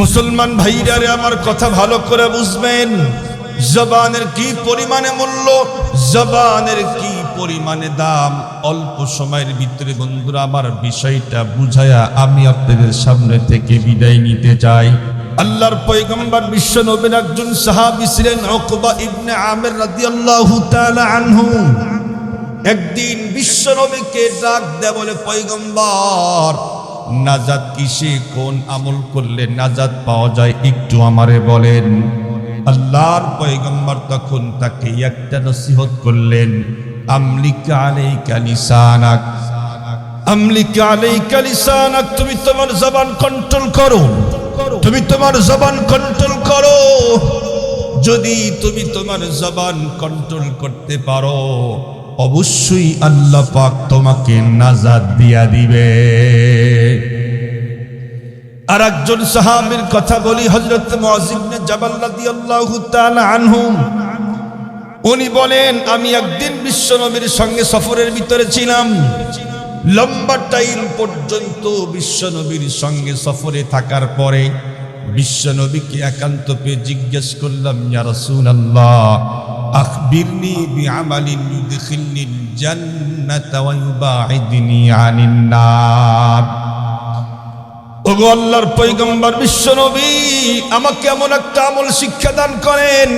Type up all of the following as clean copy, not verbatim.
মুসলমান ভাইরা রে, আমার কথা ভালো করে বুঝবেন। জবানের কি পরিমাণে মূল্য, জবানের কি পরিমাণে দাম। অল্প সময়ের ভিতরে বন্ধুরা আমার বিষয়টা বুঝায়া আমি আপনাদের সামনে থেকে বিদায় নিতে চাই। আল্লাহর পয়গম্বর বিশ্ব নবীর একজন সাহাবী ছিলেন উকবা ইবনে আমির রাদিয়াল্লাহু তাআলা আনহু। একদিন বিশ্ব নবীকে ডাক দেয়া বলে, পয়গম্বর নাজাত কিসে, কোন আমল করলে নাজাত পাওয়া যায় একটু আমারে বলেন। আল্লাহর পয়গম্বর তখন তাকে একটা নসিহত করলেন, আমলিক আলাইকা লিসানাক, আমলিক আলাইকা লিসানাক, তুমি তোমার জবান কন্ট্রোল করো, তুমি তোমার জবান কন্ট্রোল করো। যদি তুমি তোমার জবান কন্ট্রোল করতে পারো, অবশ্যই আল্লাহ পাক তোমাকে নাজাত দিয়া দিবে। আর একজন সাহাবীর কথা বলি, হযরত মুআয ইবনে জাবাল রাদিয়াল্লাহু তাআলা আনহু। উনি বলেন, আমি একদিন বিশ্বনবীর সঙ্গে সফরের ভিতরে ছিলাম। লম্বা টাইম পর্যন্ত বিশ্বনবীর সঙ্গে সফরে থাকার পরে বিশ্বনবীকে একান্ত পেয়ে জিজ্ঞেস করলাম, ইয়া রাসূলুল্লাহ আখবিরনি বিআমালিন ইউদখিলনিল জান্নাতা ওয়া ইউবাইদনি আনিন নার। ওগো আল্লাহর পয়গম্বর বিশ্বনবী, আমাকে এমন একটা আমল শিক্ষা দান করেন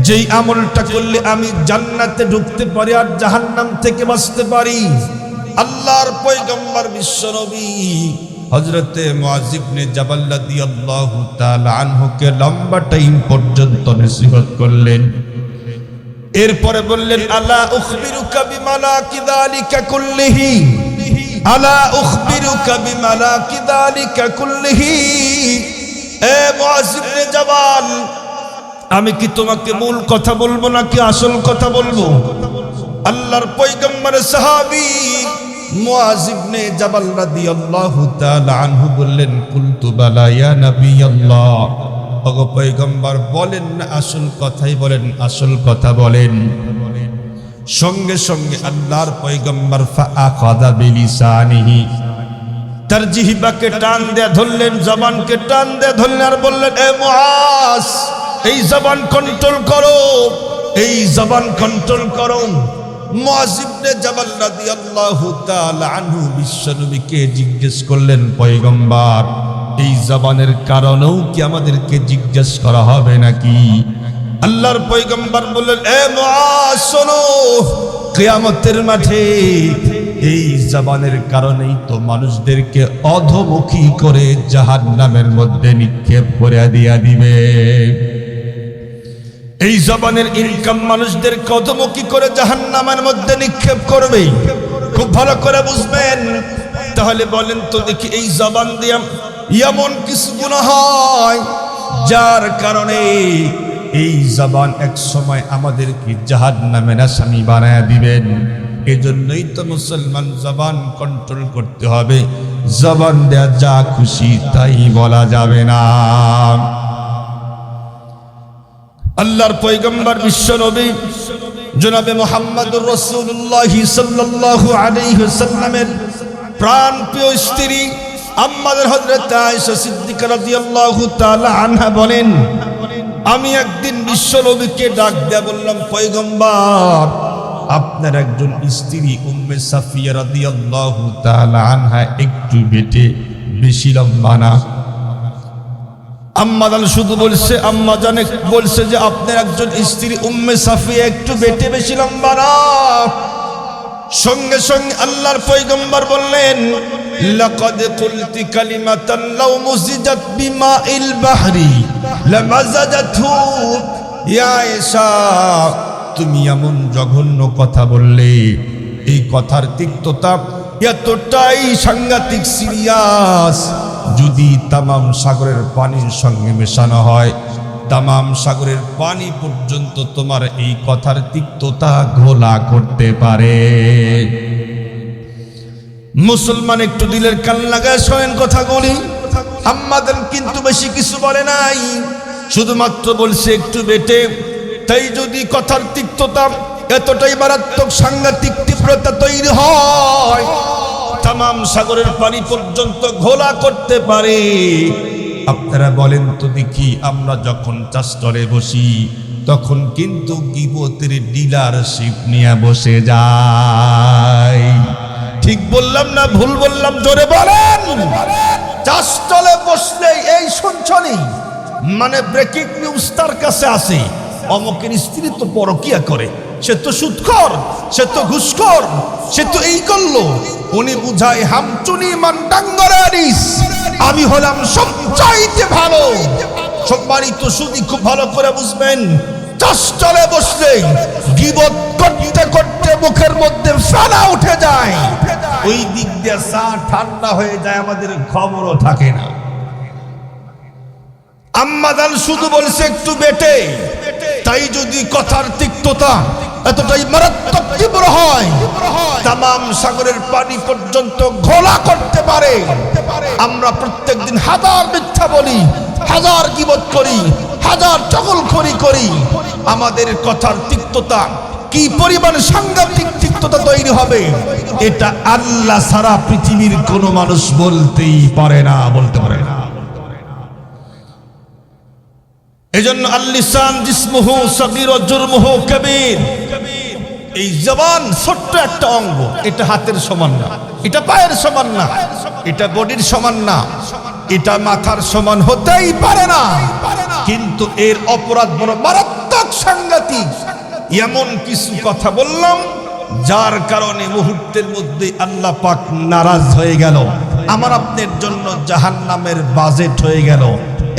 যেই আমলটা করলে আমি জান্নাতে ঢুকতে পারি আর জাহান্নাম থেকে বাঁচতে পারি। আল্লাহর পয়গম্বর বিশ্বনবী হযরতে মুআয ইবনে জাবাল রাদিয়াল্লাহু তাআলা আনহুকে লম্বা টাইম পর্যন্ত নসিহত করলেন। এরপরে বললেন, আলা উখবিরুকা বিমালাকি যালিকা কুল্লিহি, আলা উখবিরুকা বিমালাকি যালিকা কুল্লিহি। এ মুআয ইবনে জাবাল, আমি কি তোমাকে মূল কথা বলবো নাকি আসল কথা বলবো? আল্লাহর পয়গম্বরের সাহাবী মুআয ইবনে জাবাল রাদিয়াল্লাহু তাআলা আনহু বললেন, কুলতু বালা ইয়া নবিয়াল্লাহ। ওগো পয়গম্বর বলেন না, আসল কথাই বলেন, আসল কথা বলেন। সঙ্গে সঙ্গে আল্লাহর পয়গম্বর ফাআখাযা বিলিসানিহি, তার জিহ্বাকে টান দিয়ে ধরলেন, জবানকে টান দিয়ে ধরলেন আর বললেন, এ মুআয, এই জবান কন্ট্রোল করো, এই জবান কন্ট্রোল করো। মুআয ইবনে জাবাল রাদিয়াল্লাহু তাআলা আনহু বিশ্বনবীকে জিজ্ঞেস করলেন, পয়গম্বর এই জবানের কারণেও কি আমাদেরকে জিজ্ঞেস করা হবে নাকি? আল্লাহর পয়গম্বর বললেন, এ মুআয শোনো, কিয়ামতের মাঠে এই জবানের কারণেই তো মানুষদেরকে অধমুখী করে জাহান্নামের মধ্যে নিক্ষেপ করে দিয়া দিবে। এই জবানের ইনকাম মানুষদেরকে অধমুখী করে জাহান্নামের মধ্যে নিক্ষেপ করবে। খুব ভালো করে বুঝবেন। তাহলে বলেন তো দেখি, এই জবান দিয়ে এমন কিছু গুনাহ হয় যার কারণে এই জবান এক সময় আমাদেরকে জাহান্নামের আসামি বানায় দিবেন। এজন্যই তো মুসলমান জবান কন্ট্রোল করতে হবে। জবান দেয়া যা খুশি তাই বলা যাবে না। আল্লাহর পয়গম্বর বিশ্ব নবী জনাবে মুহাম্মদুর রাসূলুল্লাহ সাল্লাল্লাহু আলাইহি ওয়াসাল্লামের প্রাণপ্রিয় স্ত্রী আম্মাদের হযরত আয়েশা সিদ্দিকা রাদিয়াল্লাহু তাআলা আনহা বলেন, আমি একদিন বিশ্ব নবীকে ডাক দেয়া বললাম, পয়গম্বর আপনার একজন স্ত্রী উম্মে সাফিয়া রাদিয়াল্লাহু তাআলা আনহা একটু বেটে, বেশি লম্বা না। আম্মা জান শুধু বলছে, আম্মা জানে বলছে যে আপনার একজন স্ত্রী উম্মে সাফিয়া একটু বেটে, বেশি লম্বা না। সঙ্গে সঙ্গে আল্লাহর পয়গম্বর বললেন, লাকাদ কুলতি কালিমাতান লাউ মুজিজাত বিমাইল বাহরি লামাজাজাতহু। ইয়া আয়েশা, তুমি এমন জঘন্য কথা বললে, এই কথার তিক্ততা এতটাই সাংঘাতিক সিরিয়াস, যদি তামাম সাগরের পানির সঙ্গে মেশানো হয়, তামাম সাগরের পানি পর্যন্ত তোমার এই কথার তিক্ততা ঘোলা করতে পারে। মুসলমান একটু দিলের কান লাগায় শোনেন কথাগুলি। আমাদের কিন্তু বেশি কিছু বলে নাই, শুধুমাত্র বলছে একটু বেটে। তাই যদি কথার তিক্ততা এতটাই মারাত্মক সাংঘাতিক তীব্রতা তৈরি হয়, তামাম সাগরের পানি পর্যন্ত ঘোলা করতে পারে, আপনারা বলেন তো দেখি, আমরা যখন চাষতলে বসি তখন কিন্তু গীবতের ডিলারশিপ নিয়ে বসে যায়। ঠিক বললাম না ভুল বললাম? জোরে বলেন। চাষতলে বসলে এই শুনছনি, মানে ব্রেকিং নিউজ তার কাছে আসে, অমকের স্ত্রী তো পরকিয়া করে, সে তো সুদখোর, সে তো ঘুষখোর, সে তো এই করলো। উনি বুঝায় হামচুনি মান্ডাঙ্গরারিস, আমি হলাম সবচাইতে ভালো। সম্মানিত সুদী খুব ভালো করে বুঝবেন, চাষতলে বসলে গীবত করতে করতে মুখের মধ্যে ফেনা উঠে যায়, ওই দিক দিয়ে চা ঠান্ডা হয়ে যায়, আমাদের খবরও থাকে না। আম্মাদান শুধু বলছে একটু বেটে, তাই যদি কথার তিক্ততা এতটাই মারাত্মক তীব্র হয়, তামাম সাগরের পানি পর্যন্ত ঘোলা করতে পারে। আমরা প্রত্যেকদিন হাজার মিথ্যা বলি, হাজার গীবত করি, হাজার চগলখড়ি করি, আমাদের কথার তিক্ততা কি পরিমাণ সাংঘাতিক তিক্ততা তৈরি হবে, এটা আল্লাহ ছাড়া পৃথিবীর কোনো মানুষ বলতেই পারে না, বলতে পারে না। এজন্য আল-লিসান জিসমুহু সগীর ওয়া জুরমুহু কবীর। এই জবান ছোট্ট একটা অঙ্গ, এটা হাতের সমান না, এটা পায়ের সমান না, এটা বডির সমান না, এটা মাথার সমান হতেই পারে না, কিন্তু এর অপরাধ বড় মারাত্মক সাংঘাতিক। এমন কিছু কথা বললাম যার কারণে মুহূর্তের মধ্যে আল্লাহ পাক নারাজ হয়ে গেল, আমার আপনার জন্য জাহান্নামের বাজেট হয়ে গেল।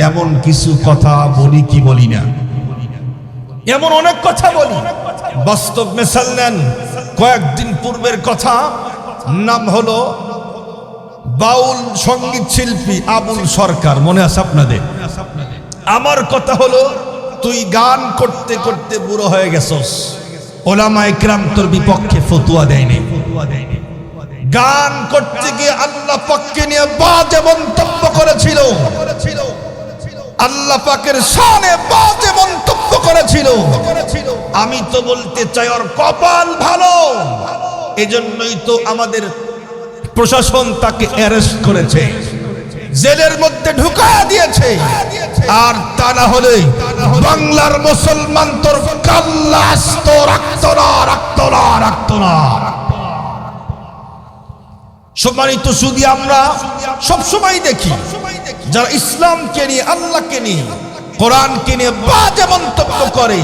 এমন কিছু কথা বলি কি বলি না? এমন অনেক কথা বলি। বাস্তব মিসাল নেন, কয়েকদিন পূর্বের কথা, নাম হলো বাউল সঙ্গীত শিল্পী আবুল সরকার, মনে আছে আপনাদের? আমার কথা হলো, তুই গান করতে করতে বুড়ো হয়ে গেছস, ওলামায়ে কেরাম তোর বিপক্ষে ফতোয়া দেয়নি। গান করতে গিয়ে আল্লাহ পাককে নিয়ে বাজে মন্তব্য করেছিল, আল্লাহ পাকের শানে বাজে মন্তব্য করেছিল। আমি তো বলতে চাই ওর কপাল ভালো, এজন্যই তো আমাদের প্রশাসন তাকে অ্যারেস্ট করেছে, জেলের মধ্যে ঢুকায়া দিয়েছে। আর তা না হলে বাংলার মুসলমান তোর কাল্লাস তো রাখতো না, রাখতো না, রাখতো না। সম্মানিত সুদী, আমরা সবসময় দেখি যারা ইসলামকে নিয়ে, আল্লাহকে নিয়ে, কোরআনকে নিয়ে বাজে মন্তব্য করে,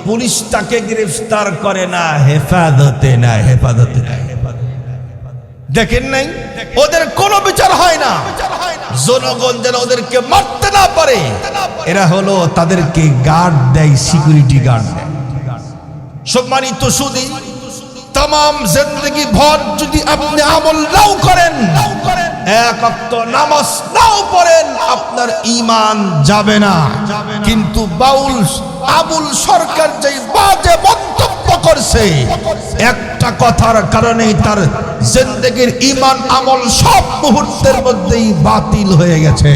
পুলিশ তাকে গ্রেফতার করে না, হেফাজতে না, হেফাজতে না। দেখেন নাই, ওদের কোনো বিচার হয় না, জনগণ যেন ওদেরকে মারতে না পারে, এরা হলো তাদেরকে গার্ড দেয়, সিকিউরিটি গার্ড দেয়। সম্মানিত সুদী, तमाम जिंदगी भर যদি আপনি আমল নাও করেন, এক ওয়াক্ত নামাজ নাও পড়েন, আপনার ঈমান যাবে না। কিন্তু বাউল আবুল সরকার যে বাজে মন্তব্য করছে, একটা কথার কারণে তার জিন্দেগীর ঈমান আমল সব মুহূর্তের মধ্যেই বাতিল হয়ে গেছে।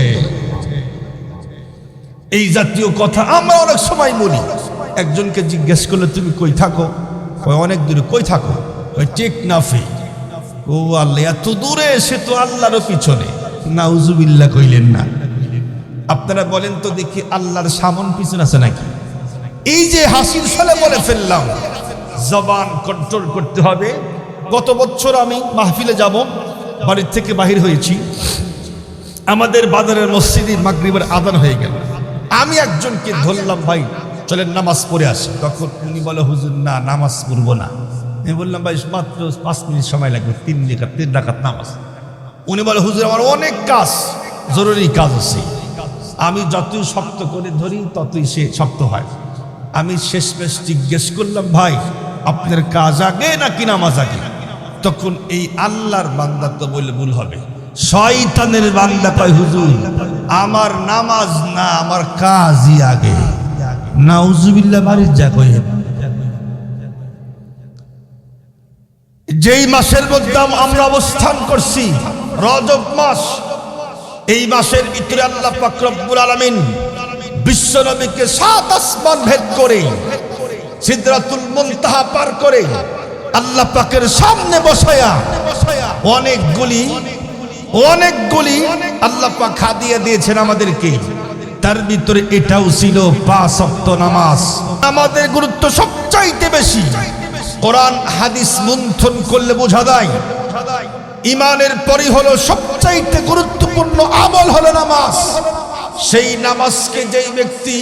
এই জাতীয় কথা আমরা অনেক সময় বলি। একজনকে জিজ্ঞেস করলে তুমি কই থাকো, অনেক দূরে। কই থাকো? ওই টেকনাফে। ও আল্লাহ, এত দূরে এসে তো আল্লাহর পিছনে। নাউজুবিল্লাহ কইলেন না। আপনারা বলেন তো দেখি, আল্লাহর সামন পিছন আছে নাকি? এই যে হাসির ছলে বলে ফেললাম, জবান কন্ট্রোল করতে হবে। গত বছর আমি মাহফিলে যাব, বাড়ির থেকে বাহির হয়েছি, আমাদের বাজারের মসজিদে মাগরিবের আযান হয়ে গেল। আমি একজনকে ধরলাম, ভাই চলেন নামাজ পড়ে আসি। তখন উনি বলে, হুজুর না, নামাজ পড়বো না। আমি বললাম, ভাই মাত্র 5 মিনিট সময় লাগবে, 3 রাকাত নামাজ। উনি বলে, হুজুর আমার অনেক কাজ, জরুরি কাজ আছে। আমি যতই শক্ত করে ধরি ততই সে শক্ত হয়। আমি শেষমেশ জিজ্ঞেস করলাম, ভাই আপনার কাজ আগে নাকি নামাজ আগে? তখন এই আল্লাহর বান্দা তো বলে ভুল হবে, শয়তানের বান্দা কয়, হুজুর আমার নামাজ না, আমার কাজই আগে। নাউজুবিল্লাহ, বাড়ির যা কইেন। যেই মাসের মধ্যে আমরা অবস্থান করছি, রজব মাস, এই মাসের ভিতরে আল্লাহ পাক রব্বুল আলামিন বিশ্ব নবীকে 7 আসমান ভেদ করে সিদরাতুল মুনতাহা পার করে আল্লাহ পাকের সামনে বসায়া অনেকগুলি অনেকগুলি আল্লাহ পাক হাদিয়া দিয়েছেন আমাদেরকে, তার ভিতরে এটাও ছিল 5 ওয়াক্ত নামাজ। আমাদের গুরুত্ব সবচাইতে বেশি। কোরআন হাদিস মন্থন করলে বোঝা যায় ইমানের পরই হলো সবচাইতে গুরুত্বপূর্ণ আমল হলো নামাজ। সেই নামাজকে যেই ব্যক্তি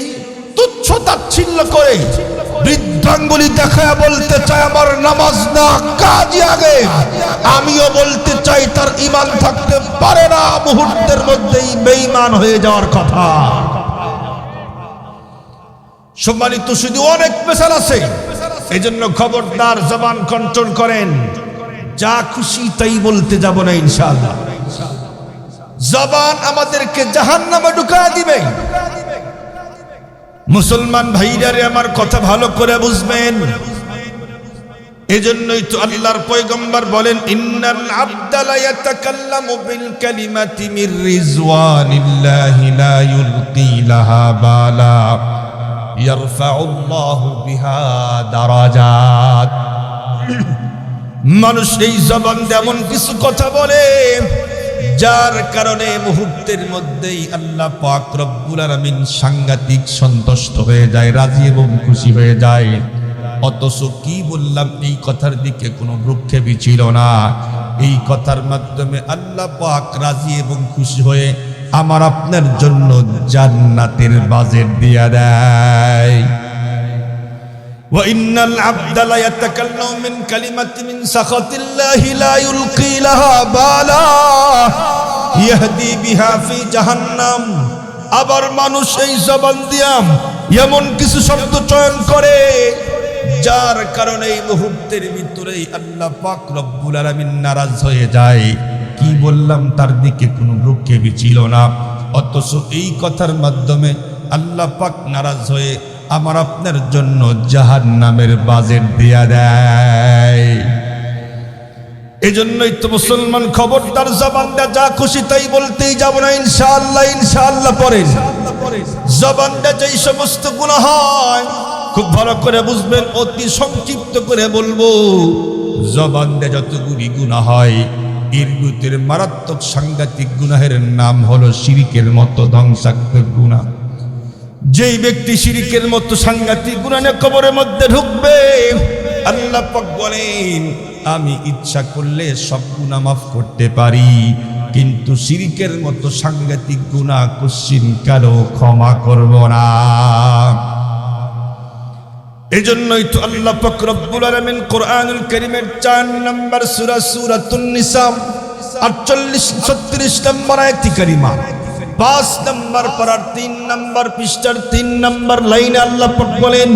তুচ্ছ তাচ্ছিল্য করে বৃদ্ধাঙ্গুলি দেখায় বলতে চায় আমার নামাজ না কাজই আগে, আমিও বলতে চাই তার ঈমান থাকতে পারে না, মুহূর্তের মধ্যেই বেঈমান হয়ে যাওয়ার কথা। সম্মানিত শুধু অনেক মিসাল আছে, এজন্য খবরদার জবান কন্ট্রোল করেন। যা খুশি তাই বলতে যাব না ইনশাআল্লাহ। জবান আমাদেরকে জাহান্নামে ঢুকায় দিবে। মুসলমান ভাইরারে আমার কথা ভালো করে বুঝবেন। এজন্যই তো আল্লাহর পয়গম্বর বলেন ইন্নাল আবদা লা ইয়াতাকাল্লামু বিল কালিমাতি মির রিজওয়ানিল্লাহি লা ইউলকি লাহা বালা ইয়ারফাউল্লাহু বিহা দারাজাত। মানুষ এই জবান দিয়ে এমন কিছু কথা বলে যার কারণে মুহূর্তের মধ্যেই আল্লাহ পাক রব্বুল আলামিন সাংঘাতিক সন্তুষ্ট হয়ে যায়, রাজি এবং খুশি হয়ে যায়। অথচ কি বললাম এই কথার দিকে কোনো ভ্রুক্ষেপই ছিল না। এই কথার মাধ্যমে আল্লাহ পাক রাজি এবং খুশি হয়ে আমার আপনার জন্য জান্নাতের বাজেট দিয়া দেয়। وَإِنَّ الْعَبْدَ لَيَتَكَلَّمُ مِنْ كَلِمَةٍ مِنْ سَخَطِ اللَّهِ لَا يُلْقِي لَهَا بَالًا يَهْدِي بِهَا فِي جَهَنَّمَ। আবার মানুষ এই জবান দিয়া এমন কিছু শব্দ চয়ন করে যার কারণে এই মুহূর্তের ভিতরেই আল্লাহ পাক রব্বুল আলামিন নারাজ হয়ে যায়। কি বললাম তার দিকে কোনো ভ্রুক্ষেপই ছিল না, অথচ এই কথার মাধ্যমে আল্লাহ পাক নারাজ হয়ে আমার আপনার জন্য জাহান্নামের বাজেট দিয়া দেয়। এজন্যই তো মুসলমান খবরদার জবান দিয়ে যা খুশি তাই বলতেই যাব না ইনশাআল্লাহ। ইনশাআল্লাহ পড়েন। জবান দিয়ে যেই সমস্ত গুনাহ হয় খুব ভালো করে বুঝবেন, অতি সংক্ষিপ্ত করে বলবো। জবান দিয়ে যতগুলি গুনাহ হয় এর ভিতরে মারাত্মক সাংঘাতিক গুনাহের নাম হলো শিরকের মতো ধ্বংসাত্মক গুনাহ। যেই ব্যক্তি শিরকের মতো সাংঘাতিক গুনাহ নিয়ে কবরের মধ্যে ঢুকবে, আল্লাহ পাক বলেন আমি ইচ্ছা করলে সব গুনাহ মাফ করতে পারি, কিন্তু শিরকের মতো সাংঘাতিক গুনাহ কোশ্চিন কালো ক্ষমা করব না। এজন্যই তো আল্লাহ পাক রব্বুল আলামিন কোরআনুল কারীমের 4 নম্বর সূরা সূরাতুন নিসা 48-36 নম্বর আয়াত কারিমা 5 নম্বর পারার 3 নম্বর পৃষ্ঠার 3 নম্বর লাইনে আল্লাহ পাক বলেন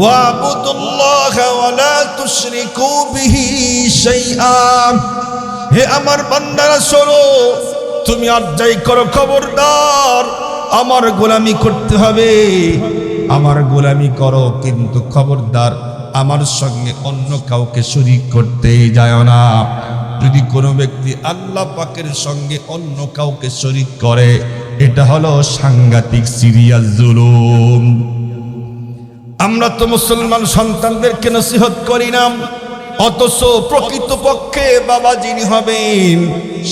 ওয়াবুদুল্লাহ ওয়া লা তুশরিকু বিহি শাইআ। হে আমার বান্দারা শোনো, তুমি আর যাই করো খবরদার আমার গোলামি করতে হবে। আমার গোলামি করো, কিন্তু খবরদার আমার সঙ্গে অন্য কাউকে শরীক করতেই যায় না। যদি কোনো ব্যক্তি আল্লাহ পাকের সঙ্গে অন্য কাউকে শরীক করে, এটা হলো সাংঘাতিক সিরিয়াস জুলুম। আমরা তো মুসলমান সন্তানদেরকে নসিহত করি না, অথচ প্রকৃতপক্ষে বাবা যিনি হবেন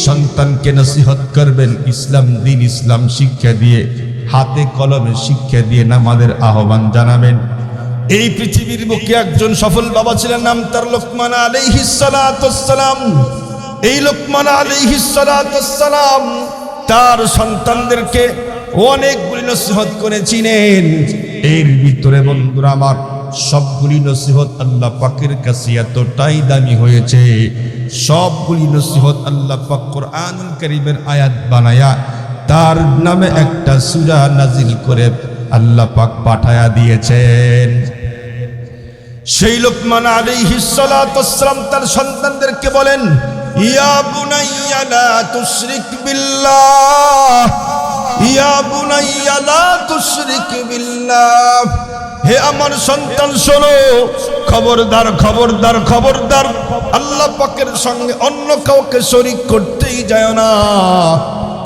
সন্তানকে নসিহত করবেন ইসলাম দ্বীন ইসলাম শিক্ষা দিয়ে, হাতে কলমে শিক্ষা দিয়ে নামাজের আহ্বান জানাবেন। এই পৃথিবীর বুকে একজন সফল বাবা ছিলেন, নাম তার লোকমান আলাইহিস সালাতুস সালাম। এই লোকমান আলাইহিস সালাতুস সালাম তার সন্তানদেরকে অনেকগুলি নসিহত করেছিলেন। এর ভিতরে বন্ধুরা আমার সবগুলি নসিহত আল্লাহ পাকের কাছে এতটাই দামি হয়েছে, সবগুলি নসিহত আল্লাহ পাক কোরআনুল কারীমের আয়াত বানায়া তার নামে একটা সূরা নাজিল করে আল্লাহ পাক পাঠায়া দিয়েছেন। সেই লোকমান আলাইহিস সালাতুস সালাম তার সন্তানদেরকে বলেন ইয়া বুনাইয়া লা তুশরিক বিল্লাহ, ইয়া বুনাইয়া লা তুশরিক বিল্লাহ। হে আমার সন্তান শোনো, খবরদার খবরদার খবরদার আল্লাহ পাকের সঙ্গে অন্য কাউকে শরীক করতেই যায় না।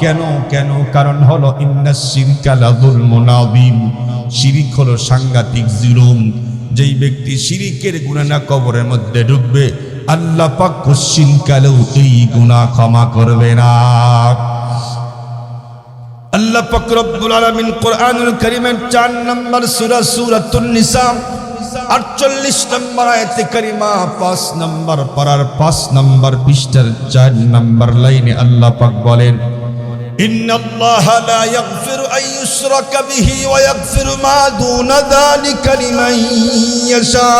কেন কেন? কারণ হলো ইন্নাশ শিরকা লাযুলমুন আযীম। শিরিক হলো সাংঘাতিক জুলুম। যেই ব্যক্তি শিরিকের গুনাহ না কবরের মধ্যে ঢুকবে, আল্লাহ পাক কোশ্চিন কালেও এই গুনাহ ক্ষমা করবে না। আল্লাহ পাক রব্বুল আলামিন কোরআনুল কারীমের 4 নম্বর সূরা সূরাতুন নিসা 48 নম্বর আয়াতে কারিমা 5 নম্বর পারার 5 নম্বর পৃষ্ঠার 4 নম্বর লাইনে আল্লাহ পাক বলেন, ইন্নাল্লাহা লা ইয়াগফিরু আন ইউশরাকা বিহি ওয়া ইয়াগফিরু মা দুনা যালিকা লিমান ইয়াশা।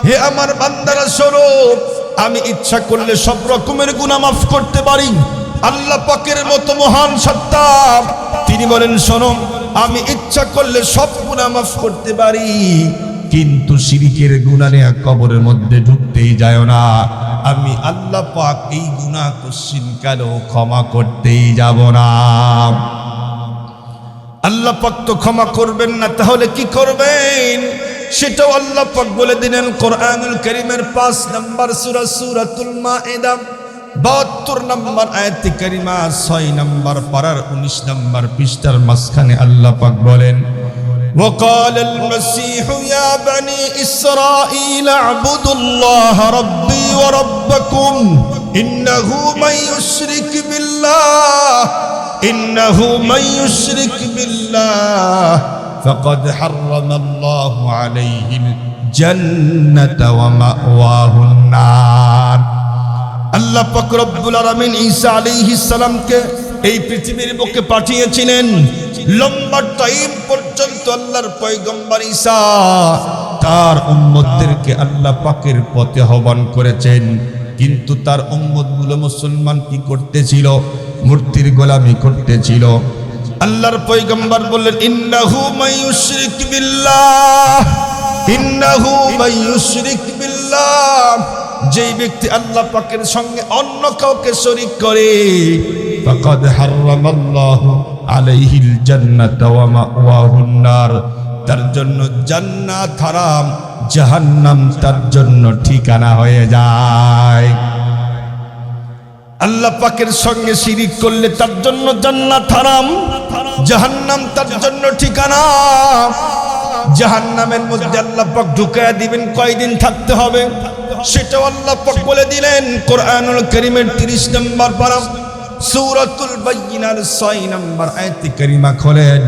হে আমার বান্দারা শোনো, আমি ইচ্ছা করলে সব রকমের গুনাহ মাফ করতে পারি। আল্লাহ পাকের মতো মহান সত্তা তিনি বলেন, শোনো, আমি ইচ্ছা করলে সব গুনাহ মাফ করতে পারি, কিন্তু শিরকের গুনাহ নিয়ে কবরের মধ্যে ঢুকতেই যায় না। আমি আল্লাহ পাক এই গুনাহ কোশ্চিন কালেও ক্ষমা করতেই যাব না। আল্লাহ পাক তো ক্ষমা করবেন না, তাহলে কি করবেন সেটাও আল্লাহ পাক বলে দিলেন কোরআনুল কারীমের 5 নম্বর সূরা সূরাতুল মাইদা 72 নম্বর আয়াতে কারিমা 6 নম্বর পারার 19 নম্বর পৃষ্ঠার মাঝখানে আল্লাহ পাক বলেন, وقال المسيح يا بني إسرائيل اعبدوا الله ربي وربكم إنه من يشرك بالله فقد حرم الله عليه الجنة ومأواه النار। আল্লাহ পাক রব্বুল আলামিন ঈসা আলাইহিস সালামকে এই পৃথিবীর বুকে পাঠিয়েছিলেন। লম্বা টাইম পর্যন্ত আল্লাহর পয়গম্বর ঈসা তার উম্মতদেরকে আল্লাহ পাকের পথে আহ্বান করেছেন, কিন্তু তার উম্মতগুলো মুসলমান কি করতেছিল? মূর্তির গোলামি করতেছিল। আল্লাহর পয়গম্বর বললেন, ইন্নাহু মাইয়ুশরিক বিল্লাহ, যেই ব্যক্তি আল্লাহ পাকের সঙ্গে অন্য কাউকে শরীক করে, ফাকাদ হারামাল্লাহু আলাইহিল জান্নাতা ওয়া মাওয়াহুন নার, তার জন্য জান্নাত হারাম, জাহান্নাম তার জন্য ঠিকানা হয়ে যায়। আল্লাহ পাকের সঙ্গে শিরিক করলে তার জন্য জান্নাত হারাম, জাহান্নাম তার জন্য ঠিকানা। জাহান্নামের মধ্যে আল্লাহ পাক ঢুকায়া দিবেন, কয়দিন থাকতে হবে সেটাও আল্লাহ পাক বলে দিলেন কোরআনুল কারীমের 30 নম্বর পারা সূরাতুল বাইয়িনার 6 নম্বর আয়াতে কারিমা খোলেন,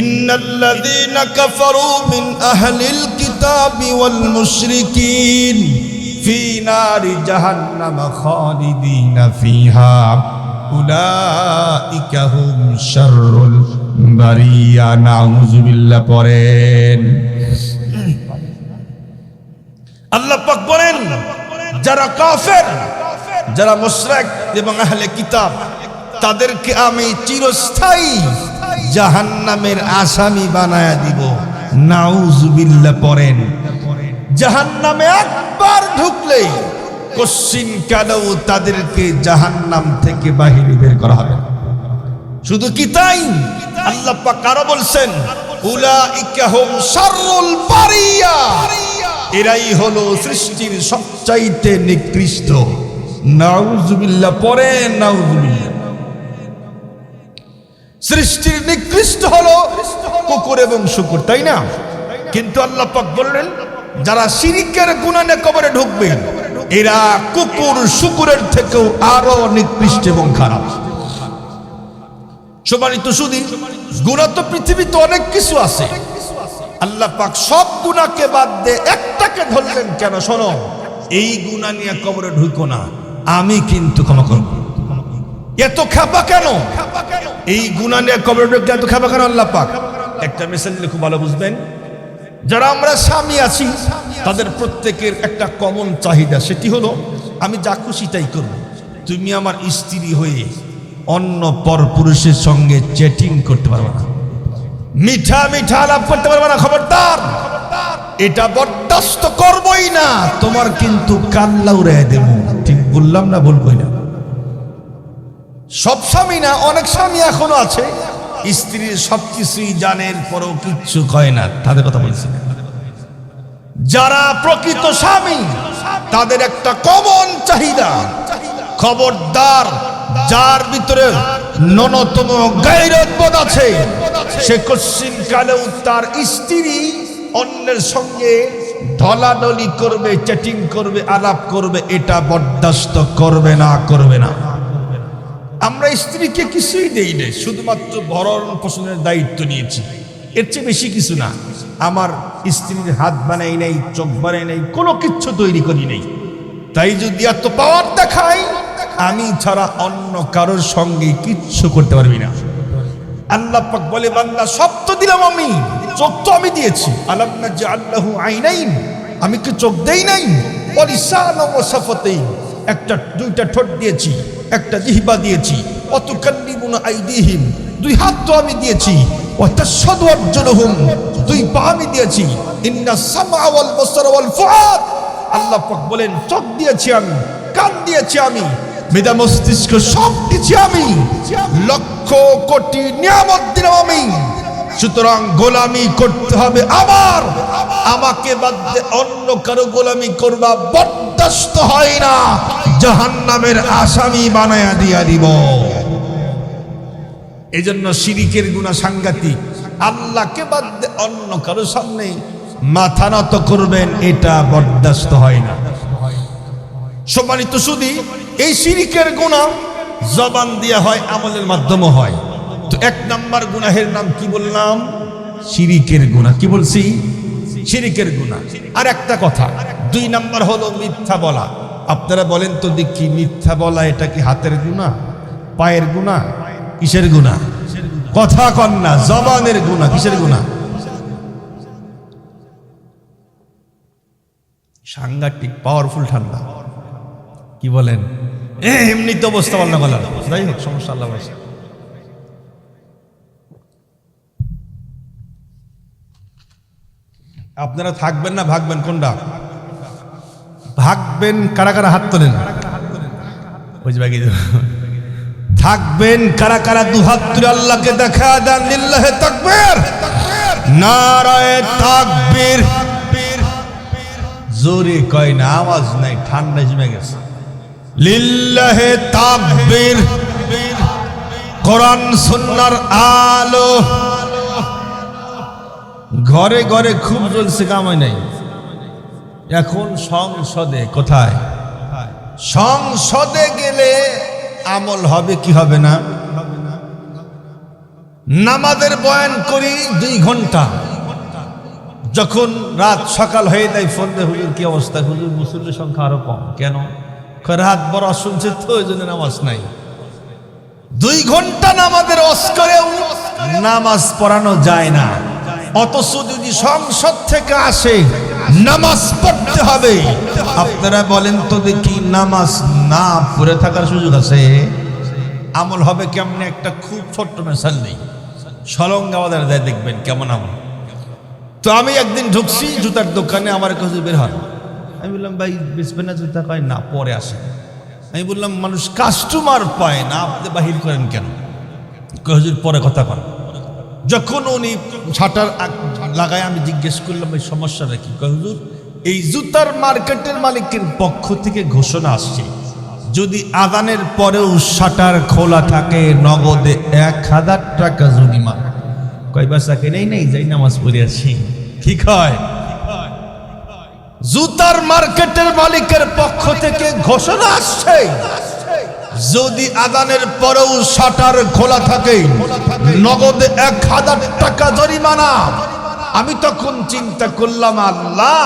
ইন্নাল্লাযীনা কাফারু মিন আহলিল কিতাবি ওয়াল মুশরিকিন ফি নারি জাহান্নাম খালিদিনা ফিহা উলাইকা হুম শাররুল বারিয়া। নাউযুবিল্লাহ পড়েন। আল্লাহ পাক বলেন, যারা কাফের, যারা মুশরিক এবং আহলে কিতাব, তাদেরকে আমি চিরস্থায়ী জাহান্নামের আসামি বানায়া দিব। নাউযুবিল্লাহ পড়েন। জাহান্নামে একবার ঢুকলে কোশ্চিন কালেও তাদেরকে জাহান্নাম থেকে বাহিরে বের করা হবে। শুধু কি তাই, আল্লাহ পাক আরো বলছেন, উলাইকা হুম শাররুল বারিয়া, এরাই হলো সৃষ্টির সবচাইতে নিকৃষ্ট। নাউযুবিল্লাহ পড়েন। নাউযুবিল্লাহ। সৃষ্টির নিকৃষ্ট হলো কুকুর এবং শুকুর, তাই না? কিন্তু আল্লাহ পাক বললেন, যারা শিরকের গুনাহ নিয়ে কবরে ঢুকবে, এরা কুকুর শুকুরের থেকেও আরো নিকৃষ্ট এবং খারাপ। সম্মানিত সুধী, গুনাহ তো পৃথিবীতে অনেক কিছু আছে, আল্লাহ পাক সব গুনাহকে বাদ দিয়ে একটাকে ধরলেন কেন? শোনো, এই গুনাহ নিয়ে কবরে ঢুকো না, আমি কিন্তু ক্ষমা করব। এত খাপা কেন? এই গুনাহ নিয়ে কবরে ঢুকতে এত খাপা কেন আল্লাহ পাক? একটা মিসাল দিলে খুব ভালো বুঝবেন। যারা আমরা স্বামী আছি, তাদের প্রত্যেকের একটা কমন চাহিদা, সেটি হলো আমি যা খুশি তাই করব। তুমি আমার স্ত্রী হয়ে অন্য পরপুরুষের সঙ্গে চ্যাটিং করতে পারবে না, মিঠা মিঠা আলাপ করতে পারবে না, খবরদার। এটা বরদাস্ত করবই না, তোমার কিন্তু কাল্লা উড়াই দেব। ঠিক বললাম না? বলবই না। সব স্বামী না, অনেক স্বামী এখনো আছে স্ত্রীর সবকিছুই জানের পরেও কিচ্ছু কয় না, তাদের কথা বলছি। যারা প্রকৃত স্বামী, তাদের একটা কমন চাহিদা, খবরদার, যার ভিতরে ন্যূনতম গায়রতবোধ আছে, সে কোশ্চিন কালেও তার স্ত্রী অন্যের সঙ্গে ঢলাঢলি করবে, চ্যাটিং করবে, আলাপ করবে, এটা বরদাস্ত করবে না, করবে না। আমরা স্ত্রীকে কিছুই দেই না, শুধুমাত্র ভরণ পোষণের দায়িত্ব নিয়েছি, এর চেয়ে বেশি কিছু না। আমার স্ত্রীর হাত বানাই নাই, চোখ বানাই নাই, কোনো কিচ্ছু তৈরি করি নাই। তাই যদি এত পাওয়ার দেখাই, আমি ছাড়া অন্য কারোর সঙ্গে কিচ্ছু করতে পারবি না। আল্লাহ পাক বলে, বান্দা সব তো দিলাম আমি, চোখ তো আমি দিয়েছি। আলাম নাজআল্লাহু আইনাইন, আমি কি চোখ দেই নাই? ওয়া লিসানান ওয়া শাফাতাইন, একটা দুইটা ঠোঁট দিয়েছি, একটা জিহ্বা দিয়েছি। ওয়া তুকাল্লিমুনা আইদিহিম, দুই হাত তো আমি দিয়েছি। ওয়া তাশহাদু আরজুলুহুম, দুই পা আমি দিয়েছি। ইন্নাস সামআ ওয়াল বাসারা ওয়াল ফুআদ, আল্লাহ পাক বলেন চোখ দিয়েছি আমি, কান দিয়েছি আমি, মেধা মস্তিষ্ক সব দিয়েছি আমি, লক্ষ কোটি নিয়ামত দিলাম আমি। সুতরাং গোলামি করতে হবে আমার, আমাকে বাদ দিয়ে অন্য কারো গোলামি করবা বরদাস্ত হয় না, জাহান্নামের আসামি বানায়া দিয়া দিব। এজন্য শিরিকের গুনাহ সাংঘাতিক। আল্লাহকে বাদ দিয়ে অন্য কারো সামনে মাথা নত করবেন, এটা বরদাস্ত হয় না। সম্মানিত সুধী, এই শিরিকের গুনাহ জবান দিয়া হয়, আমলের মাধ্যমে হয়। তো এক নাম্বার গুনাহের নাম কি বললাম? শিরিকের গুনাহ। কি বলছি? শিরিকের গুনাহ। আর একটা কথা, 2 নাম্বার হলো মিথ্যা বলা। আপনারা বলেন তো দেখি, মিথ্যা বলা এটা কি হাতের গুনাহ, পায়ের গুনাহ, কিসের গুনাহ? কথা কন না, জবানের গুনাহ। কিসের গুনাহ? সাংঘাতিক পাওয়ারফুল ঠান্ডা। কি বলেন? এমনি তো অবস্থা বলনা বলার, যাই হোক সমস্যা, আল্লাহ বলছে। আপনারা থাকবেন না ভাগবেন? কোনটা ভাগবেন? কারা কারা হাত তোলেন? থাকবেন কারা কারা? 2 হাত তুলে আল্লাহকে দেখা দেন, লিল্লাহে তাকবীর, নারায়ে তাকবীর। জোরে কয় না, আওয়াজ নাই, ঠান্ডা জমে গেছে। লিল্লাহে তাকবীর। কোরআন সুন্নাহর আলো ঘরে ঘরে খুব জ্বলছে, কামাই নাই। এখন সংসদে, কোথায়? সংসদে গেলে আমল হবে কি হবে না? নামাজের বয়ান করি 2 ঘন্টা, যখন রাত সকাল হয়ে যায় ফোন দিয়ে, হুজুর কি অবস্থা? হুজুর মুসল্লির সংখ্যা আরো কম। কেন? রাত বড় শুনছে তো, ওই জন্য নামাজ নাই। 2 ঘন্টা নামাজের ওয়াজ করেও নামাজ পড়ানো যায় না। অথচ যদি সংসদ থেকে আসে নামাজ পড়তে হবে, আপনারা বলেন তো দেখি, নামাজ না পড়ে থাকার সুযোগ আছে? আমল হবে কেমনে? একটা খুব ছোট্ট মেসাল নেই, সলঙ্গাবাদের দেয়, দেখবেন কেমন আমল। তো আমি একদিন ঢুকছি জুতার দোকানে, আমার কাছে বের হন। আমি বললাম, ভাই বেচবেন না জুতা? কয় না, পরে আসে। আমি বললাম, মানুষ কাস্টমার পায় না, আপনি বাহির করেন কেন? হুজুর পরে কথা কন। যখন উনি ছাটার লাগায়, আমি জিজ্ঞেস করলাম, এই সমস্যাটা কি? হুজুর, এই জুতার মার্কেটের মালিকের পক্ষ থেকে ঘোষণা আসছে, যদি আযানের পরেও শাটার খোলা থাকে নগদে 1000 টাকা জরিমানা। কয় বাসাকে নেই নেই, যাই নামাজ পড়ে আসি। ঠিক হয়? জুতার মার্কেটের মালিকের পক্ষ থেকে ঘোষণা আসছে, যদি আযানের পরেও শাটার খোলা থাকে নগদে 1000 টাকা জরিমানা। আমি তখন চিন্তা করলাম, আল্লাহ,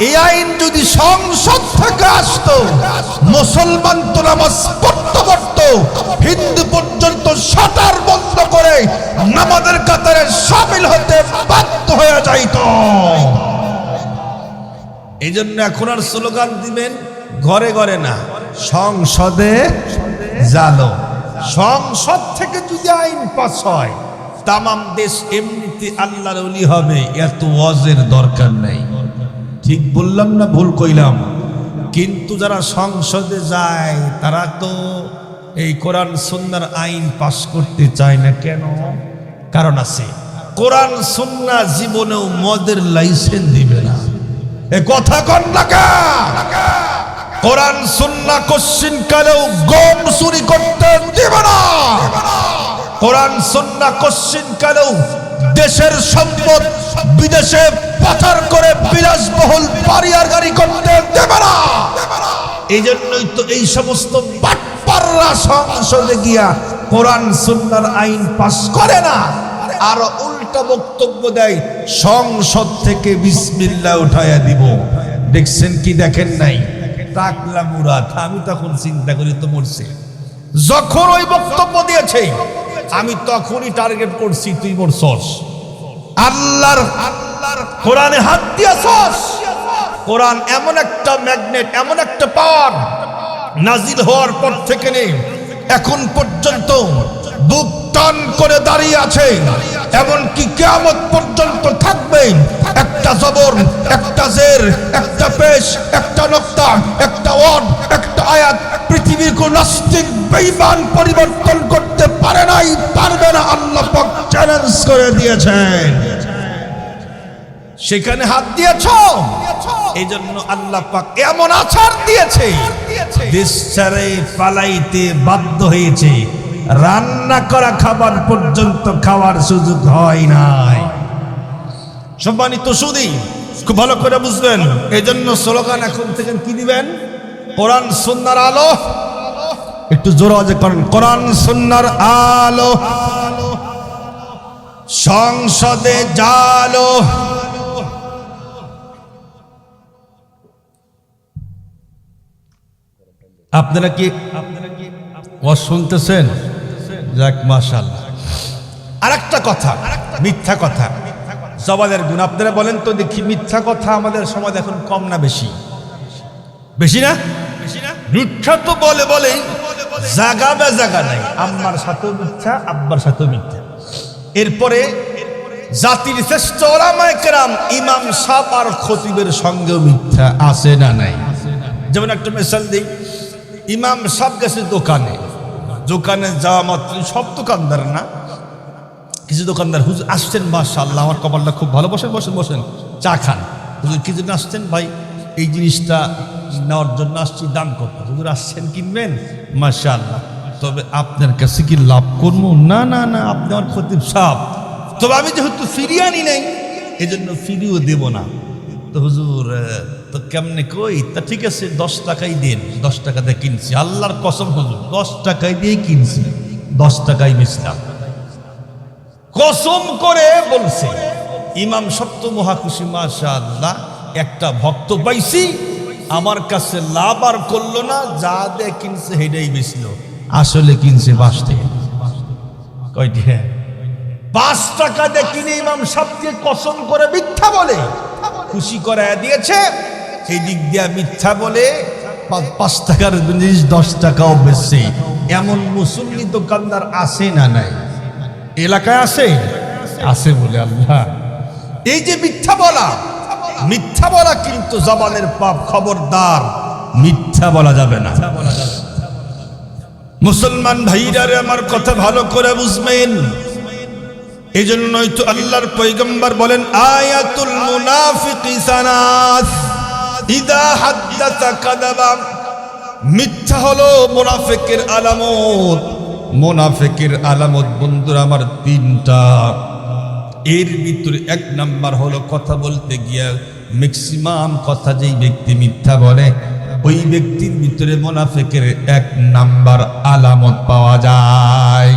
এই আইন যদি সংসদ থেকে আসতো, মুসলমান তো নামাজ পড়তে পারত, হিন্দু পর্যন্ত শাটার বন্ধ করে নামাজের কাতারে শামিল হতে বাধ্য হয়ে যাইত। এই জন্য এখন আর স্লোগান দিবেন ঘরে ঘরে না, সংসদে জালো। সংসদ থেকে যদি আইন পাস হয়, তামাম দেশ এমনিতে আল্লাহর ওলি হবে, এত ওয়াজের দরকার নেই। ঠিক বললাম না ভুল কইলাম? কিন্তু যারা সংসদে যায়, তারা তো এই কোরআন সুন্নাহর আইন পাস করতে চায় না। কেন? কারণ আছে, কোরআন সুন্নাহ জীবনেও মদের লাইসেন্স দিবে না। এ কথা কন না কা? কোরআন সুন্নাহ কোশ্চিন কালেও গম চুরি করতে দিবে না। কোরআন সুন্নাহ কশ্চিন কালেও দেশের সম্পদ বিদেশে পাচার করে বিলাসবহুল বাড়ি আর গাড়ি করতে দেবে না। এই জন্যই তো এই সমস্ত বাটপাররা সংসদে গিয়া কোরআন সুন্নাহর আইন পাস করে না, আর উল্টা বক্তব্য দেয় সংসদ থেকে বিসমিল্লাহ উঠাইয়া দিব। দেখছেন কি দেখেন নাই? টাকলা মুরাদ। আমি তখন চিন্তা করি তো মরছে, যখন ওই বক্তব্য দিয়েছে আমি তখনই টার্গেট করছি তুই মরছস। আল্লাহর কোরআনে হাত দিয়েছস। কোরআন এমন একটা ম্যাগনেট, এমন একটা পাওয়ার, নাজিল হওয়ার পর থেকে নেই এখন পর্যন্ত বুক টান করে দাঁড়িয়ে আছে, এমনকি কিয়ামত পর্যন্ত থাকবে। একটা জবর, একটা জের, একটা পেশ, একটা নক্তা, একটা ওয়ার্ড, একটা আয়াত পৃথিবীর কোন নাস্তিক বেঈমান পরিবর্তন করতে পারে নাই, পারবে না। আল্লাহ পাক চ্যালেঞ্জ করে দিয়েছেন। সেখানে হাত দিয়েছ, এই জন্য আল্লাহ পাক এমন আছাড় দিয়েছে, দেশ ছেড়ে পালাইতে বাধ্য হয়েছে। রান্না করা খাবার পর্যন্ত খাওয়ার সুযোগ হয় নাই। সম্মানিত সুধী, খুব ভালো করে বুঝবেন। এই জন্য স্লোগান এখন থেকে কি দিবেন? কোরআন সুন্নাহর আলো। একটু জোরে আওয়াজে করেন, কোরআন সুন্নাহর আলো, সংসদে জালো। আপনারা কি ওয়াজ শুনতেছেন? যাক, মাশাআল্লাহ। আরেকটা কথা, মিথ্যা কথা জবানের গুণ। আপনারা বলেন তো দেখি, মিথ্যা কথা আমাদের সমাজ এখন কম না বেশি? বেশি না? মিথ্যা তো বলে বলে জায়গা বে জায়গা নাই। আম্মার সাথেও মিথ্যা, আব্বার সাথেও মিথ্যা। এরপরে জাতির শ্রেষ্ঠ উলামায়ে কেরাম ইমাম সাহেব আর খতিবের সঙ্গেও মিথ্যা আছে না নাই? যেমন একটা মিসাল দিই, ইমাম সাহেব গেছে দোকানে, দোকানে যাওয়া মাত্র, সব দোকানদার না, কিছু দোকানদার, হুজুর আসছেন, মাশাআল্লাহ আমার কপালটা খুব ভালো, বসেন বসেন বসেন, চা খান। হুজুর কি জন্য আসছেন? ভাই এই জিনিসটা নেওয়ার জন্য আসছি, দাম কত? হুজুর আসছেন কিনবেন? মাশাআল্লাহ, তবে আপনার কাছে কি লাভ করবো? না না না, আপনি আমার খতিব সাহেব, তবে আমি যেহেতু ফিরিয়ে আনি নাই এই জন্য ফিরিও দেব না। তো হুজুর তো কেমনে কই? তা ঠিক আছে 10 টাকাই দিন। 10 টাকা দিয়ে কিনছি, আল্লাহর কসম হুজুর 10 টাকাই দিয়ে কিনছি, 10 টাকাই বেচলাম, কসম করে বলছে। ইমাম সপ্ত মহা খুশি, মাশাআল্লাহ একটা ভক্ত পাইছি, আমার কাছে লাভ আর করলো না, যা দিয়ে কিনছে হেডাই বেচলো। আসলে কিনছে 5 টাকা। কয়টি? 5 টাকা দিয়ে কিনে ইমাম সাহেবকে কসম করে মিথ্যা বলে খুশি করে দিয়েছে। এই দিক দিয়া মিথ্যা বলে 5 টাকার জিনিস 10 টাকাও বেচছে। এমন মুসল্লি দোকানদার আছে না নাই? এলাকায় আছে, আছে বলে আল্লাহ। এই যে মিথ্যা বলা, মিথ্যা বলা কিন্তু জবানের পাপ। খবরদার, মিথ্যা বলা যাবে না। মুসলমান ভাইরারে আমার কথা ভালো করে বুঝবেন। এই জন্যই তো আল্লাহর পয়গম্বর বলেন, আয়াতুল মুনাফিকি সানাস ইদা হাদ্দাসা কাযাবা। মিথ্যা হলো মুনাফিকের আলামত। মুনাফিকের আলামত বন্ধুরা আমার 3টা। এর ভিতরে 1 নাম্বার হলো কথা বলতে গিয়া ম্যাক্সিমাম কথা যেই ব্যক্তি মিথ্যা বলে, ওই ব্যক্তির ভিতরে মুনাফিকের 1 নাম্বার আলামত পাওয়া যায়।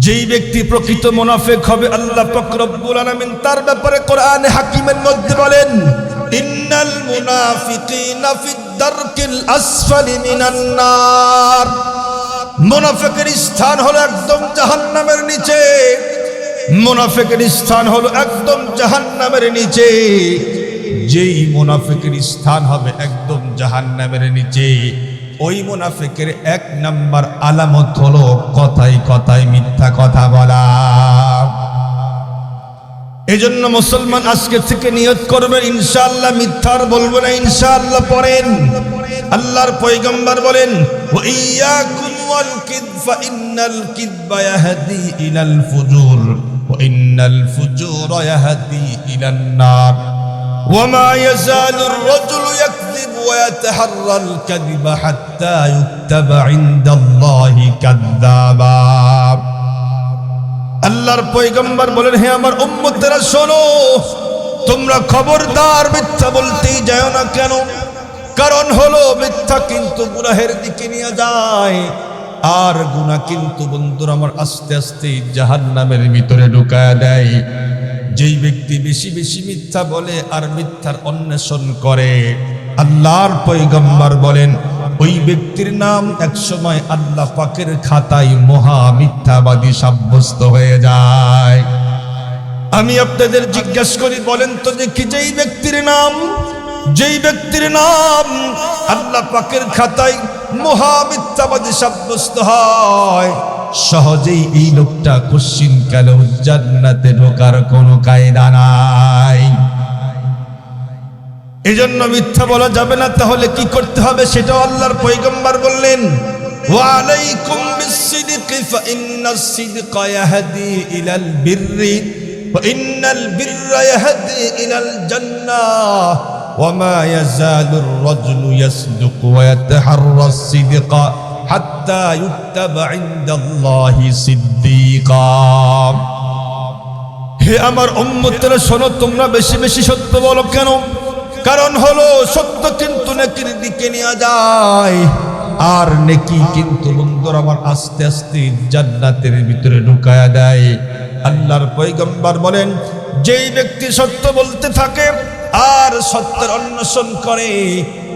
যেই ব্যক্তি প্রকৃত মুনাফিক হবে, আল্লাহ পাক রব্বুল আলামিন তার ব্যাপারে কোরআনে হাকিমের মধ্যে বলেন, ইন্নাল মুনাফিকিনা ফিদ দারকিল আসফালি মিনান নার। মুনাফিকের স্থান হলো একদম জাহান্নামের নিচে। মুনাফিকের স্থান হলো একদম জাহান্নামের নিচে। যেই মুনাফিকের স্থান হবে একদম জাহান্নামের নিচে, ওই মুনাফিকের 1 নাম্বার আলামত হলো কথায় কথায় মিথ্যা কথা বলা। এজন্য মুসলমান আজকে থেকে নিয়ত করবেন, ইনশাআল্লাহ মিথ্যার বলবো না, ইনশাআল্লাহ। পড়েন, আল্লাহর পয়গম্বর বলেন, ওয়া ইয়াকুম ওয়াল কিযবা ইন্নাল কিযবা ইয়াহদি ইলাল ফুজুর ওয়া ইন্নাল ফুজুরা ইয়াহদি ইলান নার। وما يزال الرجل يكذب ويتحرى الكذب حتى يكتب عند الله كذابا আল্লাহর পয়গম্বর বলেন, হে আমার উম্মতেরা শোনো, তোমরা খবরদার মিথ্যা বলতেই যাও না। কেন? কারণ হলো মিথ্যা কিন্তু গুনাহের দিকে নিয়ে যায়, আর গুনাহ কিন্তু বন্ধুরা আমার আস্তে আস্তে জাহান্নামের ভিতরে ঢুকায় দেয়। যেই ব্যক্তি বেশি বেশি মিথ্যা বলে আর মিথ্যার অন্বেষণ করে, আল্লাহর পয়গম্বর বলেন ওই ব্যক্তির নাম একসময় আল্লাহ পাকের খাতায় মহা মিথ্যাবাদী সাব্যস্ত হয়ে যায়। আমি আপনাদের জিজ্ঞাসা করি, বলেন তো দেখি, যেই ব্যক্তির নাম আল্লাহ পাকের খাতায় মহা মিথ্যাবাদী সাব্যস্ত হয়, সহজেই এই লোকটা কোশ্চিন কালে জান্নাতে ঢোকার কোনো কায়দা নাই। এজন্য মিথ্যা বলা যাবে না। তাহলে কি করতে হবে সেটাও আল্লাহর পয়গম্বর বললেন, ওয়া আলাইকুম বিস-সিদকি ফাইন্নাস সিদকা ইয়াহদি ইলাল বিররি ওয়া ইন্নাল বিররা ইয়াহদি ইলাল জান্নাহ ওয়া মা ইয়াজালুর রাজুলু ইয়াসদুকু ওয়া ইয়াতাহাররাস সিদকা হাত্তা ইউকতাবা ইনদাল্লাহি সিদ্দীকা। হে আমার উম্মতেরা শোনো, তোমরা বেশি বেশি সত্য বলো। কেন? কারণ হলো সত্য কিন্তু নেকির দিকে নিয়ে যায়, আর নেকি কিন্তু বন্ধুরা আমার আস্তে আস্তে জান্নাতের ভিতরে ঢুকায়া দেয়। আল্লাহর পয়গম্বর বলেন, যেই ব্যক্তি সত্য বলতে থাকে আর সত্যের অন্বেষণ করে,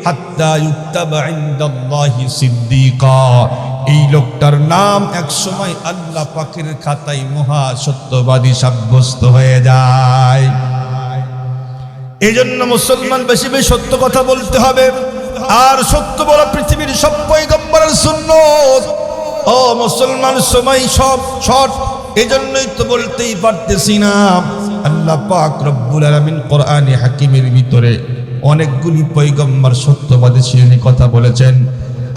হাত্তা ইউকতাবা ইনদাল্লাহি সিদ্দীকা, এই লোকটার নাম একসময় আল্লাহ পাকের খাতায় মহা সত্যবাদী সাব্যস্ত হয়ে যায়। এই জন্য মুসলমান বেশি বেশি সত্য কথা বলতে হবে, আর সত্য বলা পৃথিবীর সব পয়গম্বরের সুন্নত। ও মুসলমান, সময় সব শর্ট, এজন্যই তো বলতেই পারতেছি না। আল্লাহ পাক রব্বুল আলামিন কোরআনে হাকিমের ভিতরে অনেকগুলি পয়গম্বর সত্যবাদী ছিলেন কথা বলেছেন।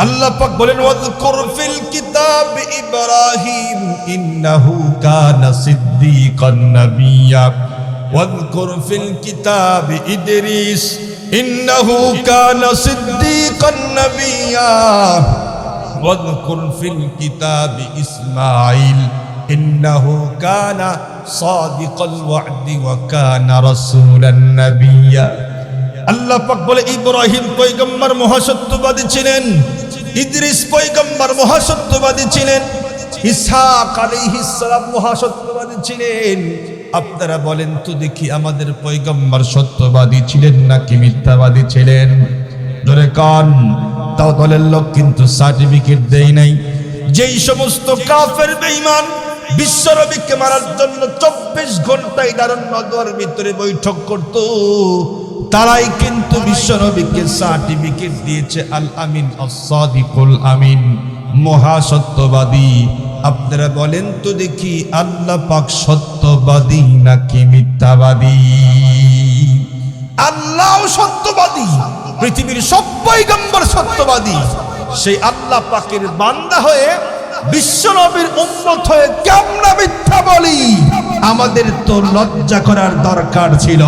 আল্লাহ পাক বলেন, ওয়াযকুর ফিল কিতাব ইব্রাহিম ইন্নাহু কানা সিদ্দীকান নাবিয়্যা واذكر في الكتاب إدريس إنه كان صديقا نبيا واذكر في الكتاب إسماعيل إنه كان صادق الوعد وكان رسولا نبيا। আল্লাহ পাক বলে, ইব্রাহিম পয়গম্বর মহাসত্যবাদী ছিলেন, ইদ্রিস পয়গম্বর মহাসত্যবাদী ছিলেন, ইসহাক আলাইহিস সালাম মহাসত্যবাদী ছিলেন। আপনারা বলেন তো দেখি, আমাদের পয়গম্বর সত্যবাদী ছিলেন নাকি মিথ্যাবাদী ছিলেন? ধরে কান। তাও দলের লোক কিন্তু সার্টিফিকেট দেয় নাই। যেই সমস্ত কাফের বেঈমান বিশ্বনবীকে মারার জন্য 24 ঘন্টায় দারুন ভিতরে বৈঠক করত, তারাই কিন্তু বিশ্বনবীকে সার্টিফিকেট দিয়েছে আল আমিন আস-সাদিকুল আমিন, মহা সত্যবাদী। আপনারা বলেন তো দেখি, আল্লাহ পাক সত্যবাদী নাকি মিথ্যাবাদী? আল্লাহ সত্যবাদী, পৃথিবীর সব পয়গম্বর সত্যবাদী। সেই আল্লাহ পাকের বান্দা হয়ে বিশ্বনবীর উম্মত হয়ে কেমন মিথ্যা বলি? আমাদের তো লজ্জা করার দরকার ছিল।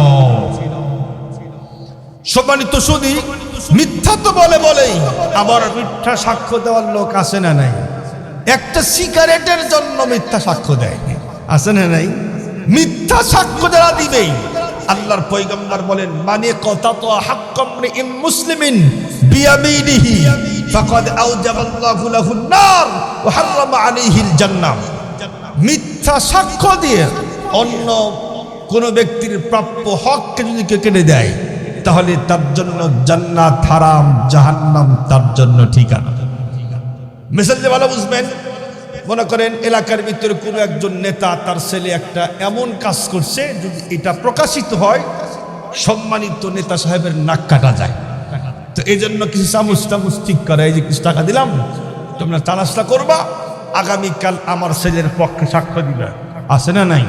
সম্মানিত সুধী, মিথ্যা তো বলেই আবার মিথ্যা সাক্ষ্য দেওয়ার লোক আছে না নাই? একটা সিগারেটের জন্য মিথ্যা সাক্ষ্য দেয়, আছে না নাই? মিথ্যা সাক্ষ্য যারা দিবে, আল্লাহর পয়গম্বর বলেন, মানে কথা তো হাক্কাম ইম মুসলিমিন বিয়ামিনিহি ফাকাদ আওজাবাল্লাহু লাহুন নার ওয়া হারামা আলাইহিল জান্নাহ। মিথ্যা সাক্ষ্য দিয়ে অন্য কোন ব্যক্তির প্রাপ্য হককে যদি কেটে দেয়, তাহলে তার জন্য জান্নাত হারাম, জাহান্নাম তার জন্য ঠিকানা। মিসাল যে ভালো বুঝবেন, মনে করেন এলাকার ভিতরে কোনো একজন নেতা, তার ছেলে একটা এমন কাজ করছে, যদি এটা প্রকাশিত হয়, সম্মানিত নেতা সাহেবের নাক কাটা যায়। তো এই জন্য কিছু চামচ ঠিক করে, এই যে কিছু টাকা দিলাম, তোমরা তালাশটা করবা, আগামীকাল আমার ছেলের পক্ষে সাক্ষ্য দিবে, আছে না নাই?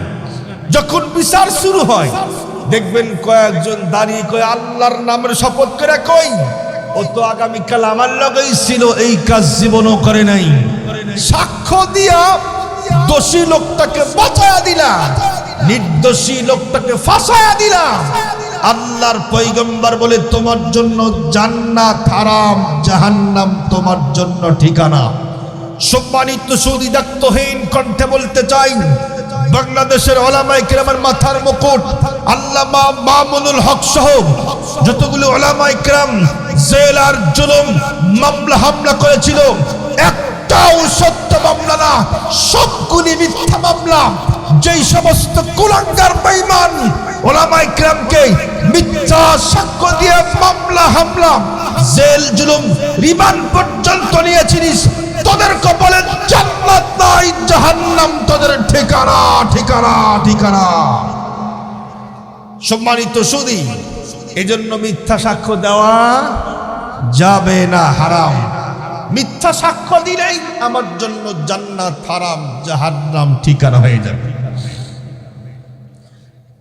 যখন বিচার শুরু হয়, দেখবেন কয়েকজন দাঁড়িয়ে কয়, আল্লাহর নামের শপথ করে কই, ও তো আগামীকাল আমার লগেই ছিল, এই কাজ জীবনও করে নাই। সাক্ষ্য দিয়া দোষী লোকটাকে বাঁচায়া দিলা, নির্দোষী লোকটাকে ফাঁসায়া দিলা। আল্লাহর পয়গম্বর বলে তোমার জন্য জান্নাত হারাম, জাহান্নাম তোমার জন্য ঠিকানা। সম্মানিত সুদী দায়িত্বহীন কণ্ঠে বলতে চাই, বাংলাদেশের ওলামায়ে কেরামের মাথার মুকুট আল্লামা মামুনুল হক সহ যতগুলো ওলামায়ে কেরাম জেল আর জুলুম মামলা হামলা করেছিল, একটাও সত্য মামলা না, সবগুলি মিথ্যা মামলা। যেই সমস্ত কুলাঙ্গার বেঈমান ওলামায়ে কেরামকে মিথ্যা সাক্ষ্য দিয়ে মামলা হামলা জেল জুলুম রিমান্ড পর্যন্ত নিয়েছিস, তোদেরকে বলে জান্নাত নাই জাহান্নাম তোদের ঠিকানা, ঠিকানা, ঠিকানা। সম্মানিত সুদী, এজন্য মিথ্যা সাক্ষ্য দেওয়া যাবে না, হারাম। মিথ্যা সাক্ষ্য দিলেই আমার জন্য জান্নাত হারাম, জাহান্নাম ঠিকানা হয়ে যাবে।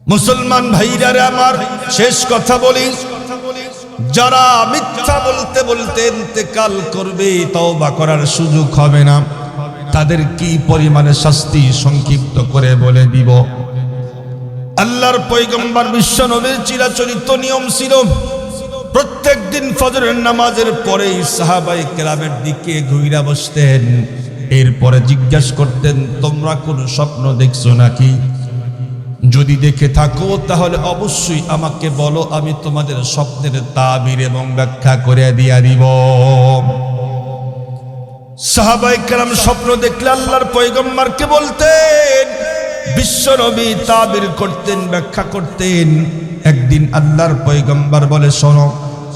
মুসলমান ভাইরা আমার, শেষ কথা বলি, যারা মিথ্যা বলতে বলতে ইন্তেকাল করবে, তওবা করার সুযোগ হবে না, তাদের কি পরিমাণে শাস্তি সংক্ষিপ্ত করে বলে দিব। আল্লাহর পয়গম্বর বিশ্ব নবীর চিরাচরিত নিয়ম ছিল, প্রত্যেক দিন ফজরের নামাজের পরেই সাহাবায়ে কেরামের দিকে ঘুরে বসতেন, এরপরে জিজ্ঞাসা করতেন, তোমরা কোন স্বপ্ন দেখছো নাকি? যদি দেখে থাকো তাহলে অবশ্যই আমাকে বলো, আমি তোমাদের স্বপ্নের তাবির এবং ব্যাখ্যা করে দিয়া দিব। সাহাবায়ে কেরাম স্বপ্ন দেখলে আল্লাহর পয়গম্বরকে বলতেন, বিশ্ব নবী তাবির করতেন, ব্যাখ্যা করতেন। একদিন আল্লাহর পয়গম্বর বলে, শোনো,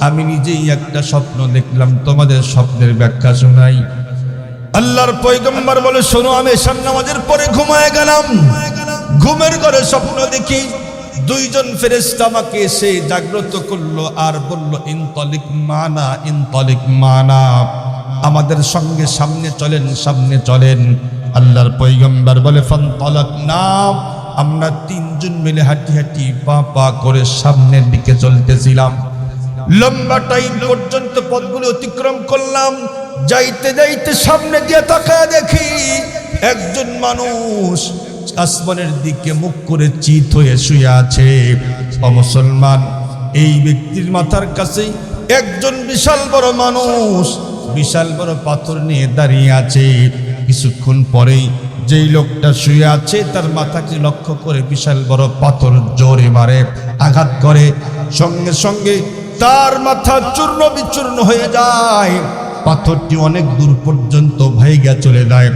আমি নিজেই একটা স্বপ্ন দেখলাম, তোমাদের স্বপ্নের ব্যাখ্যা শোনাই। আল্লাহর পয়গম্বর বলে, শোনো, আমি এশার নামাজের পরে ঘুমায় গেলাম, ঘুমের ঘরে স্বপ্ন দেখি দুইজন ফেরেশতা আমাকে এসে জাগ্রত করলো আর বলল, ইনতালিক মানা, ইনতালিক মানা, আমাদের সঙ্গে সামনে চলেন, সামনে চলেন। আল্লাহর পয়গম্বর বলে, ফানতালাকনা, আমরা তিনজন মিলে হাঁটি হাঁটি পা পা করে সামনের দিকে চলতেছিলাম। লম্বা টাইম পর্যন্ত পথগুলো অতিক্রম করলাম, যাইতে যাইতে সামনে গিয়ে তাকায় দেখি একজন মানুষ আসমানের দিকে মুখ করে চিত হয়ে শুয়ে আছে। মুসলমান, এই ব্যক্তির মাথার কাছে একজন বিশাল বড় মানুষ বিশাল বড় পাথর নিয়ে দাঁড়িয়ে আছে। কিছুক্ষণ পরেই যেই লোকটা শুয়ে আছে তার মাথাকে লক্ষ্য করে বিশাল বড় পাথর জোরে মারে, আঘাত করে, সঙ্গে সঙ্গে তার মাথা চূর্ণ বিচূর্ণ হয়ে যায়। পাথরটি অনেক দূর পর্যন্ত ভাইগা চলে যায়।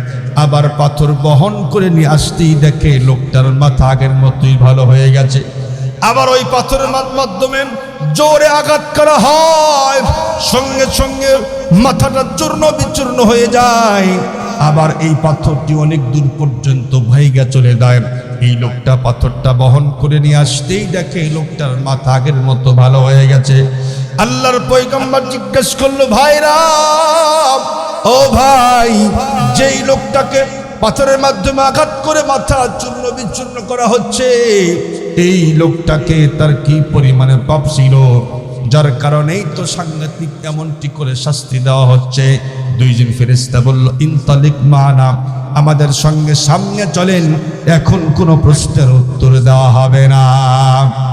আবার পাথর বহন করে নিয়ে আসতেই দেখে লোকটার মাথা আগের মতোই ভালো হয়ে গেছে। আবার ওই পাথরের মাধ্যমে জোরে আঘাত করা হয়, সঙ্গে সঙ্গে মাথাটা চূর্ণ বিচূর্ণ হয়ে যায়। আবার এই পাথরটি অনেক দূর পর্যন্ত ভাইগা চলে যায়। এই লোকটা পাথরটা বহন করে নিয়ে আসতেই দেখে লোকটার মাথা আগের মতো ভালো হয়ে গেছে। আল্লাহর পয়গম্বর জিজ্ঞেস করলো, ভাইরা, ও ভাই, যেই লোকটাকে পাথরের মাধ্যমে আঘাত করে মাথা চূর্ণ বিচূর্ণ করা হচ্ছে, এই লোকটাকে তার কি পরিমাণে পাপ ছিল, যার কারণেই তো সাংঘাতিক এমনটি করে শাস্তি দেওয়া হচ্ছে। দুইজন ফেরেশতা বলল, ইনতালিক মানা, আমাদের সঙ্গে সামনে চলেন, এখন কোনো প্রশ্নের উত্তর দেওয়া হবে না।